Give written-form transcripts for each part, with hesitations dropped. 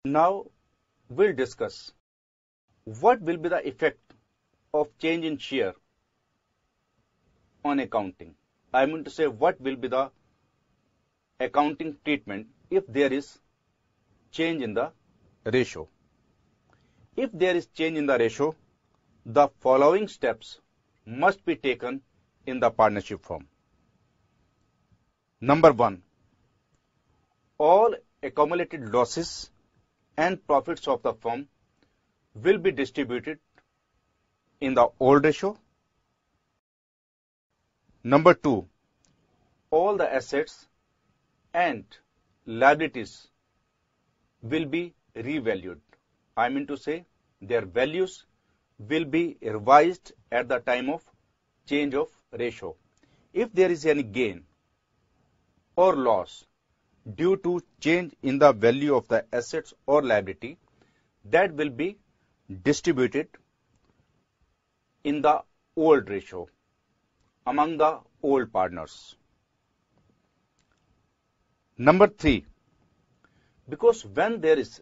Now we'll discuss what will be the effect of change in share on accounting. I mean to say, what will be the accounting treatment if there is change in the ratio. If there is change in the ratio, the following steps must be taken in the partnership firm. Number 1, all accumulated losses and profits of the firm will be distributed in the old ratio. Number 2, all the assets and liabilities will be revalued. I mean to say, their values will be revised at the time of change of ratio. If there is any gain or loss due to change in the value of the assets or liability, that will be distributed in the old ratio among the old partners. Number 3, because when there is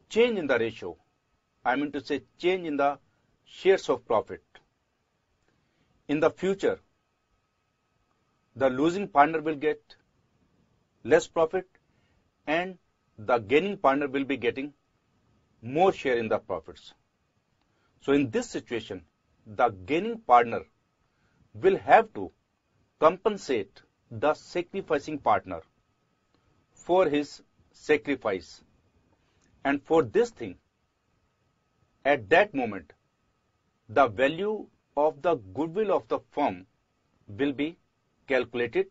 change in the ratio, I mean to say change in the shares of profit, in the future, the losing partner will get less profit and the gaining partner will be getting more share in the profits. So in this situation, the gaining partner will have to compensate the sacrificing partner for his sacrifice. And for this thing, at that moment, the value of the goodwill of the firm will be calculated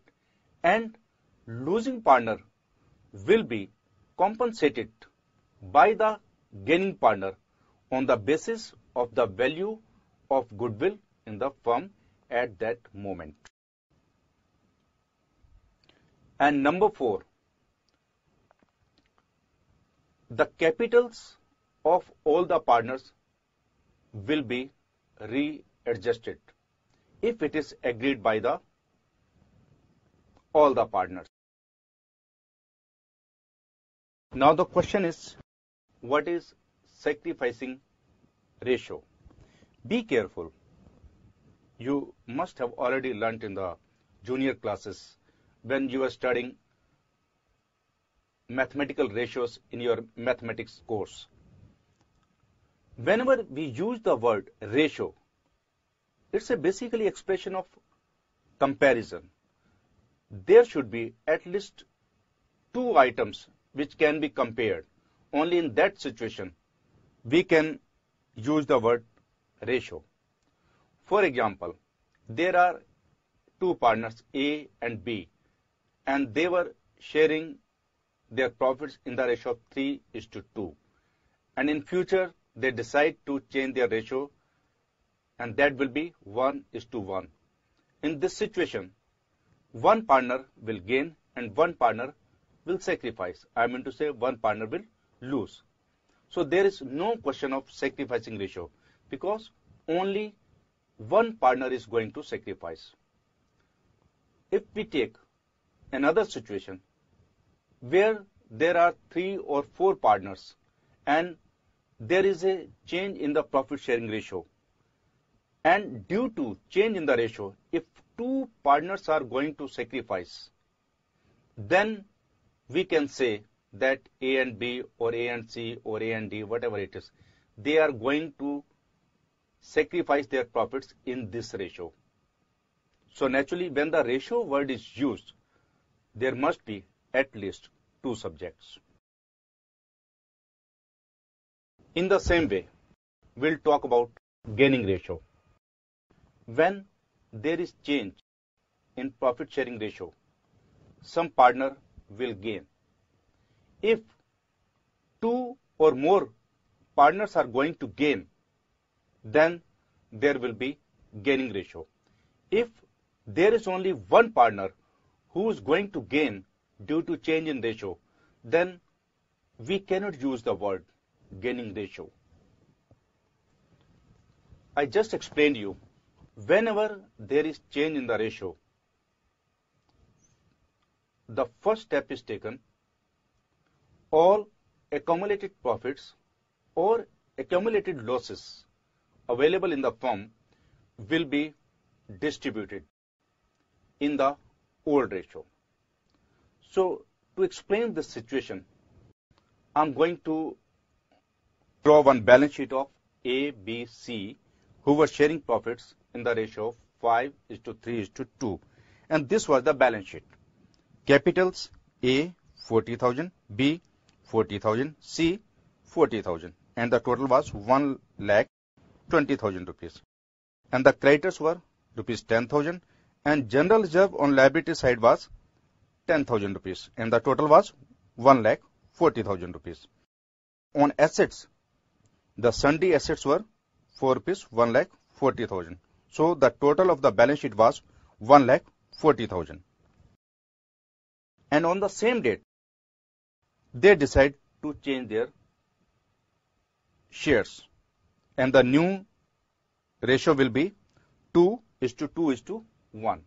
and losing partner will be compensated by the gaining partner on the basis of the value of goodwill in the firm at that moment. And number 4, the capitals of all the partners will be readjusted if it is agreed by all the partners. Now the question is, what is sacrificing ratio? Be careful. You must have already learnt in the junior classes when you are studying mathematical ratios in your mathematics course. Whenever we use the word ratio, it's a basically expression of comparison. There should be at least 2 items which can be compared. Only in that situation, we can use the word ratio. For example, there are 2 partners, A and B, and they were sharing their profits in the ratio of 3:2. And in future, they decide to change their ratio, and that will be 1:1. In this situation, one partner will gain and one partner will sacrifice. I mean to say, one partner will lose. So there is no question of sacrificing ratio because only one partner is going to sacrifice. If we take another situation where there are 3 or 4 partners and there is a change in the profit sharing ratio, and due to change in the ratio, if 2 partners are going to sacrifice, then we can say that A and B or A and C or A and D, whatever it is, they are going to sacrifice their profits in this ratio. So naturally, when the ratio word is used, there must be at least 2 subjects. In the same way, we'll talk about gaining ratio. When there is change in profit sharing ratio, some partner will gain. If 2 or more partners are going to gain, then there will be gaining ratio. If there is only one partner who is going to gain due to change in ratio, then we cannot use the word gaining ratio. I just explained you, whenever there is change in the ratio, the first step is taken. All accumulated profits or accumulated losses available in the firm will be distributed in the old ratio. So to explain this situation, I'm going to draw one balance sheet of A, B, C, who were sharing profits in the ratio of 5:3:2. And this was the balance sheet. Capitals A 40,000, B 40,000, C 40,000, and the total was 1,20,000 rupees. And the creditors were rupees 10,000, and general reserve on liability side was 10,000 rupees, and the total was 1,40,000 rupees. On assets, the sundry assets were for rupees 1,40,000. So the total of the balance sheet was 1,40,000. And on the same date, they decide to change their shares, and the new ratio will be 2:2:1.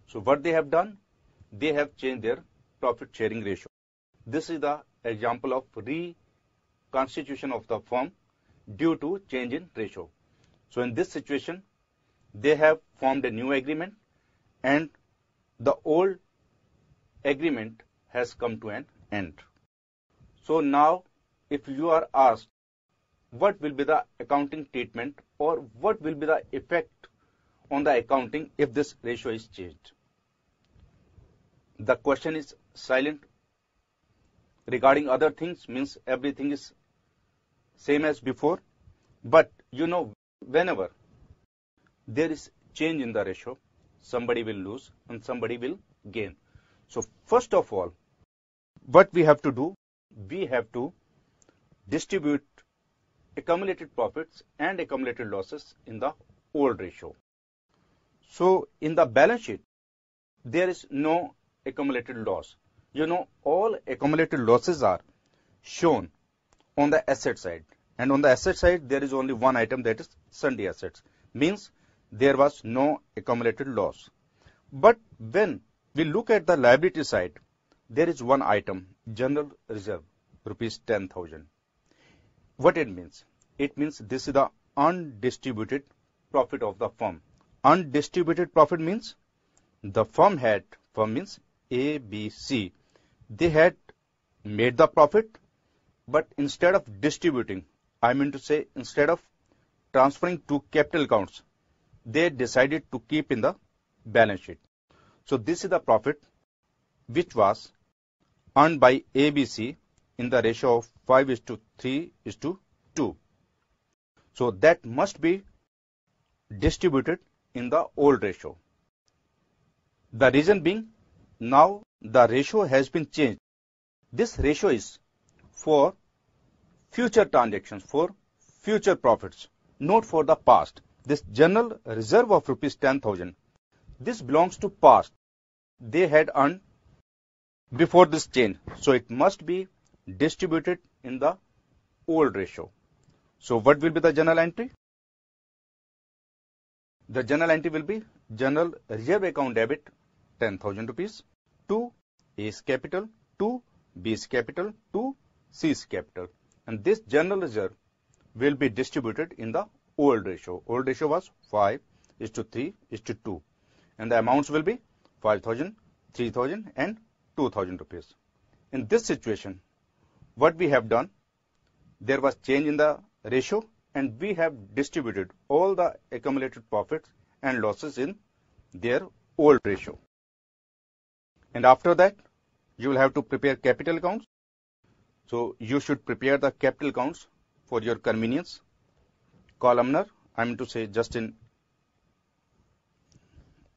So what they have done, they have changed their profit sharing ratio. This is the example of reconstitution of the firm due to change in ratio. So in this situation, they have formed a new agreement, and the old agreement has come to an end. So now, if you are asked what will be the accounting treatment or what will be the effect on the accounting if this ratio is changed, the question is silent. Regarding other things, means everything is same as before. But whenever there is change in the ratio, somebody will lose and somebody will gain. So first of all, what we have to do, we have to distribute accumulated profits and accumulated losses in the old ratio. So in the balance sheet, there is no accumulated loss. All accumulated losses are shown on the asset side. And on the asset side, there is only one item, that is sundry assets. Means there was no accumulated loss. But when we look at the liability side, there is one item, general reserve, rupees 10,000. What it means? It means this is the undistributed profit of the firm. Undistributed profit means the firm means A, B, C. They had made the profit, but instead of distributing, I mean to say instead of transferring to capital accounts, they decided to keep in the balance sheet. So this is the profit which was earned by ABC in the ratio of 5:3:2. So that must be distributed in the old ratio. The reason being, now the ratio has been changed. This ratio is for future transactions, for future profits, not for the past. This general reserve of rupees 10,000, this belongs to past. They had earned before this change. So it must be distributed in the old ratio. So what will be the journal entry? The journal entry will be general reserve account debit 10,000 rupees to A's capital, to B's capital, to C's capital. And this general reserve will be distributed in the old ratio. Old ratio was 5:3:2. And the amounts will be 5,000, 3,000 and 2,000 rupees. In this situation, what we have done, there was change in the ratio and we have distributed all the accumulated profits and losses in their old ratio. And after that, you will have to prepare capital accounts. So you should prepare the capital accounts for your convenience. Columnar, I mean to say just in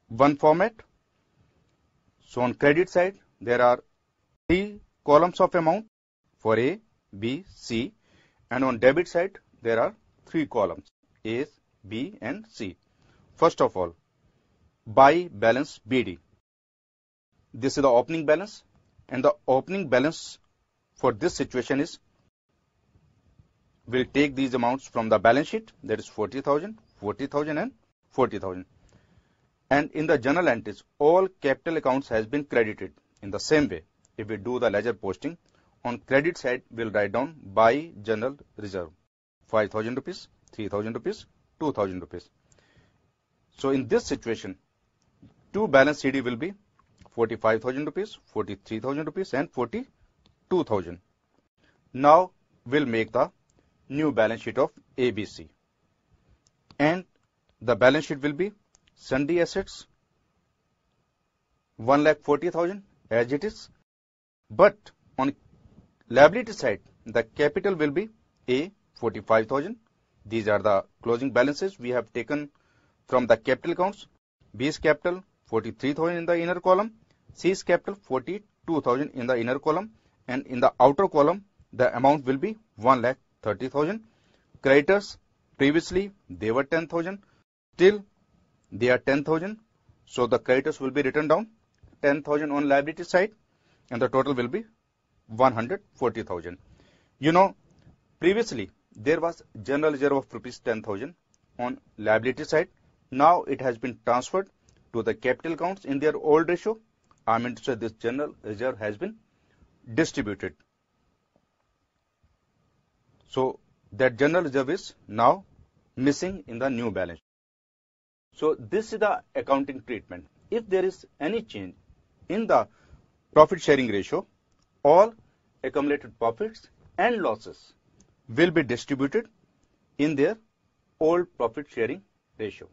one format. So on credit side, there are 3 columns of amount for A, B, C. And on debit side, there are 3 columns, A, B and C. First of all, buy balance BD. This is the opening balance, and the opening balance for this situation is, we'll take these amounts from the balance sheet, that is 40,000, 40,000 and 40,000. And in the journal entries, all capital accounts has been credited in the same way. If we do the ledger posting, on credit side we'll write down by general reserve 5,000 rupees, 3,000 rupees, 2,000 rupees. So in this situation, to balance CD will be 45,000 rupees, 43,000 rupees and 42,000. Now we'll make the new balance sheet of ABC. And the balance sheet will be sundry assets 1,40,000 as it is. But on liability side, the capital will be A 45,000. These are the closing balances we have taken from the capital accounts. B's capital 43,000 in the inner column, C's capital 42,000 in the inner column, and in the outer column the amount will be 1,30,000. Creditors, previously they were 10,000, still they are 10,000. So the creditors will be written down 10,000 on liability side, and the total will be 140,000. You know, previously there was general reserve of rupees 10,000 on liability side. Now it has been transferred to the capital accounts in their old ratio. I mean to say this general reserve has been distributed. So that general reserve is now missing in the new balance. So this is the accounting treatment. If there is any change in the profit sharing ratio, all accumulated profits and losses will be distributed in their old profit sharing ratio.